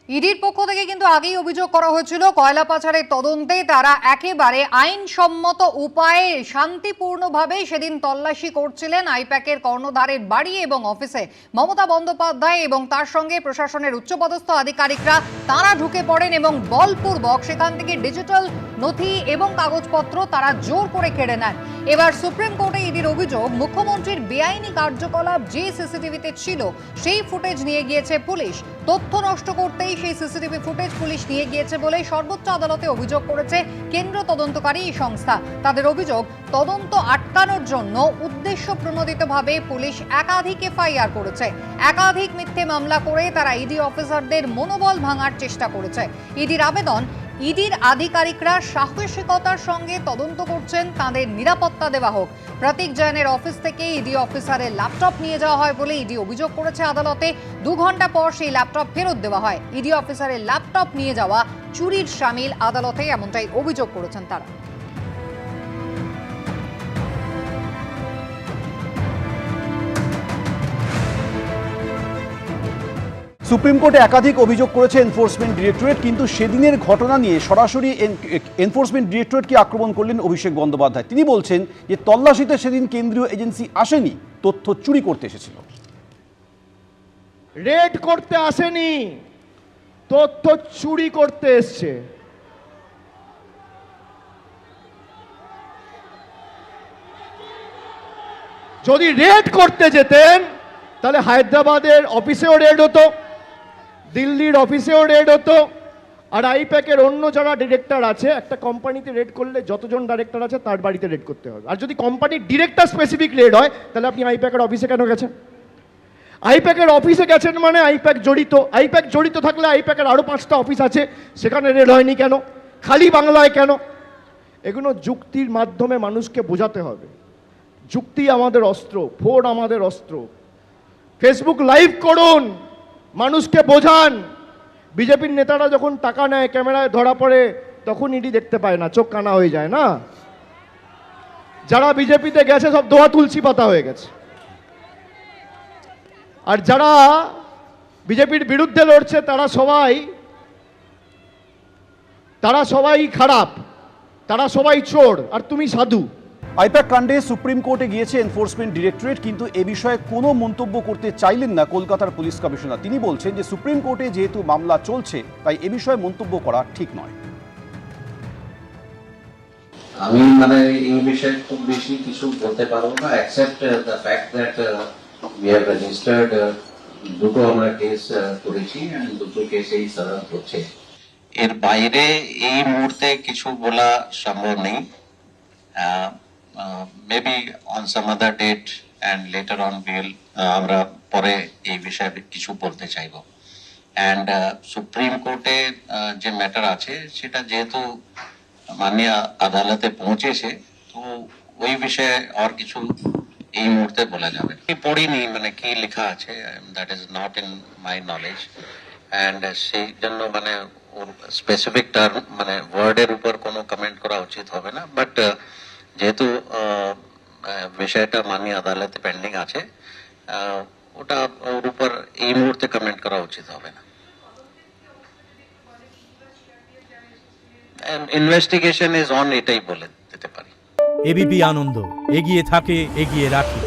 ইডির পক্ষ থেকে কিন্তু আগেই অভিযোগ করা হয়েছিল কয়লা পাচারের তদন্তে তারা একেবারে আইনসম্মত উপায়ে শান্তিপূর্ণভাবে সেদিন তল্লাশি করছিলেন আইপ্যাকের কর্ণধারের বাড়ি এবং অফিসে। মমতা বন্দ্যোপাধ্যায় এবং তার সঙ্গে প্রশাসনের উচ্চপদস্থ আধিকারিকরা তারা ঢুকে পড়েন এবং বলপূর্বক সেখান থেকে ডিজিটাল নথি এবং কাগজপত্র তারা জোর করে কেড়ে নেন। এবার সুপ্রিম কোর্টে ইডির অভিযোগ, মুখ্যমন্ত্রীর বেআইনি কার্যকলাপ যে সিসিটিভিতে ছিল সেই ফুটেজ নিয়ে গিয়েছে পুলিশ। তথ্য নষ্ট করতেই সেই সিসিটিভি ফুটেজ পুলিশ নিয়ে গিয়েছে বলে সর্বোচ্চ আদালতে অভিযোগ করেছে কেন্দ্র তদন্তকারী এই সংস্থা। তাদের অভিযোগ, তদন্ত আটকানোর জন্য উদ্দেশ্য প্রণোদিতভাবে পুলিশ একাধিক এফআইআর করেছে, একাধিক মিথ্যে মামলা করে তারা ইডি অফিসারদের মনোবল ভাঙার চেষ্টা করেছে। ইডির আবেদন, ইডির আধিকারিকরা সাহসিকতার সঙ্গে তদন্ত করছেন, তাদের নিরাপত্তা দেওয়া হোক। প্রতীক জৈনের অফিস থেকে ইডি অফিসারের ল্যাপটপ নিয়ে যাওয়া হয় বলে ইডি অভিযোগ করেছে আদালতে। 2 ঘন্টা পর সেই ল্যাপটপ ফেরত দেওয়া হয়। ইডি অফিসারের ল্যাপটপ নিয়ে যাওয়া চুরির শামিল আদালতে, এমনটাই অভিযোগ করেছেন তারা। সুপ্রিম কোর্টে একাধিক অভিযোগ করেছে এনফোর্সমেন্ট ডিরেক্টরেট, কিন্তু সেদিনের ঘটনা নিয়ে সরাসরি এনফোর্সমেন্ট ডিরেক্টরেটকে আক্রমণ করলেন অভিষেক বন্দ্যোপাধ্যায়। তিনি বলছেন যে তল্লাশিতে সেদিন কেন্দ্রীয় এজেন্সি আসেনি, তথ্য চুরি করতে এসেছিল। রেড করতে আসেনি, তথ্য চুরি করতে এসছে। যদি রেড করতে যেতেন তাহলে হায়দ্রাবাদের অফিসেও রেড হতো, দিল্লির অফিসেও রেড হতো, আর আইপ্যাকের অন্য যারা ডিরেক্টর আছে, একটা কোম্পানিতে রেড করলে যতজন ডাইরেক্টর আছে তার বাড়িতে রেড করতে হবে। আর যদি কোম্পানির ডিরেক্টর স্পেসিফিক রেড হয় তাহলে আপনি আইপ্যাকের অফিসে কেন গেছেন? আইপ্যাকের অফিসে গেছেন মানে আইপ্যাক জড়িত। আইপ্যাক জড়িত থাকলে আইপ্যাকের আরও 5টা অফিস আছে, সেখানে রেড হয়নি কেন? খালি বাংলায় কেন? এগুলো যুক্তির মাধ্যমে মানুষকে বোঝাতে হবে। যুক্তি আমাদের অস্ত্র, ফোন আমাদের অস্ত্র। ফেসবুক লাইভ করুন, মানুষকে বোঝান। বিজেপির নেতারা যখন টাকা নেয়, ক্যামেরায় ধরা পড়ে, তখন ইডি দেখতে পায় না, চোখ কানা হয়ে যায় না? যারা বিজেপিতে গেছে সব দোয়া তুলসী পাতা হয়ে গেছে, আর যারা বিজেপির বিরুদ্ধে লড়ছে তারা সবাই খারাপ, তারা সবাই চোর, আর তুমি সাধু। আইপ্যাক কাণ্ডে সুপ্রিম কোর্টে গিয়েছে এনফোর্সমেন্ট ডিরেক্টরেট, কিন্তু এ বিষয়ে কোনো মন্তব্য করতে চাইলেন না কলকাতার পুলিশ কমিশনার। তিনি বলছেন যে সুপ্রিম কোর্টে যেহেতু মামলা চলছে তাই এ বিষয়ে মন্তব্য করা ঠিক নয়। আমি এই বিষয়ে খুব বেশি কিছু বলতে পারবো না, except the fact that we have registered, দুটো আমরা কেস করেছি, দুটো কেসেই তদন্ত হচ্ছে। এর বাইরে এই মুহূর্তে কিছু বলা সম্ভব নেই। Maybe on some other date and later on we'll আমরা পরে এই বিষয়ে কিছু বলতে চাইবো। And সুপ্রিম কোর্টে যে ম্যাটার আছে সেটা যেহেতু মাননীয় আদালতে পৌঁছেছে, তো ওই বিষয়ে আর কিছু এই মুহূর্তে বলা যাবে না। পড়িনি কি লেখা আছে, that is not in my knowledge, and সেই জন্য ওর স্পেসিফিক টার্ম ওয়ার্ডের উপর কোনো কমেন্ট করা উচিত হবে না। বাট যেহেতু বিষয়টা মাননীয় আদালতে পেন্ডিং আছে, ওটা ওর উপর এই মুহূর্তে কমেন্ট করা উচিত হবে না। ইনভেস্টিগেশন ইজ অন, এটাই বলে দিতে পারি। এবিপি আনন্দ এগিয়ে থাকে, এগিয়ে রাখে।